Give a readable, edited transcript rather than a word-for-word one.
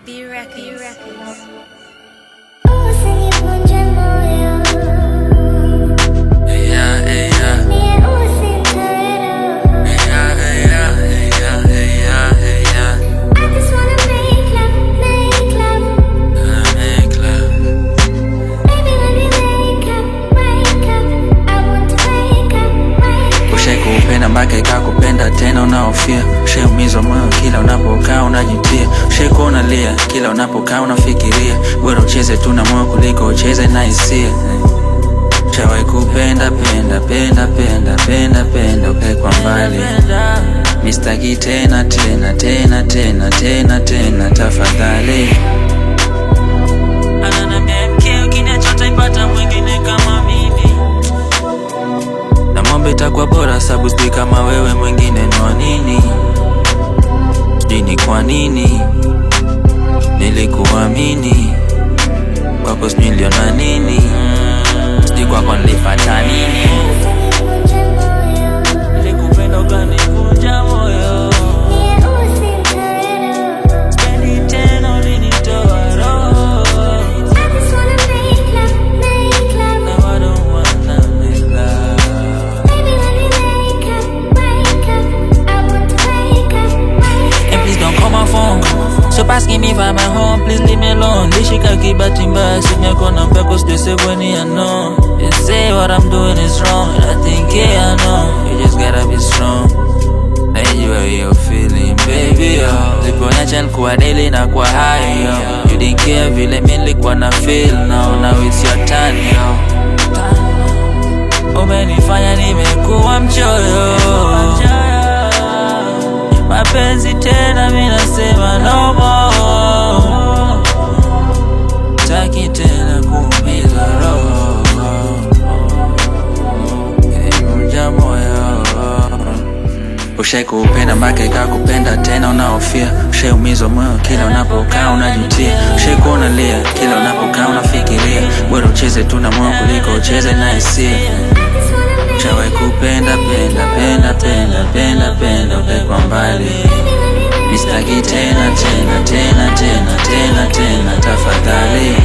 B Records. Mpaka ikakupenda tena unaofia, ushaumizwa moyo kila unapokaa unajitia, ushaikuwa unalia kila unapokaa unafikiria, bora ucheze tu na moyo kuliko ucheze na hisia. Ushawahi kupenda penda penda penda penda penda ukae kwa mbali, mistaki tena tena tena tena tena tena tafadhali. Ananiambia mke ukiniacha ipata mwingine kama mimi, namwomba itakuwa bora sababu sijui kama wewe mwingine ni wa nini. Sijui ni kwa nini nilikuamini, kwako sijui niliona nini, sijui kwako nilipata nini. Nilikupenda ukanivunja moyo, sipendi tena ulinitoa roho. Stop asking me if I'm at home, please leave me alone. Lishika kibati mbaya, sinya kona mpeko stese when I know. You say what I'm doing is wrong, and I think yeah I know. You just gotta be strong. Hey, you how you're feeling, baby, yo. Liponyacha nikuwa daily na kwa high, yo. You didn't care vile mi nilikuwa na feel, now it's your turn, yo. Umenifanya nimekuwa mchoyo, mapenzi tena mimi nasema no more, taki tena kuumiza roho, kunja moyo. Ushai kupenda mpaka ikakupenda tena unaofia, ushaumizwa moyo kila unapokaa unajutia, ushai kuwa unalia kila unapokaa unafikiria, bora ucheze tu na moyo kuliko ucheze na hisia. Ushawahi kupenda penda penda penda penda penda ukae kwa mbali, mistaki tena tena tena tena tena tena tafadhali.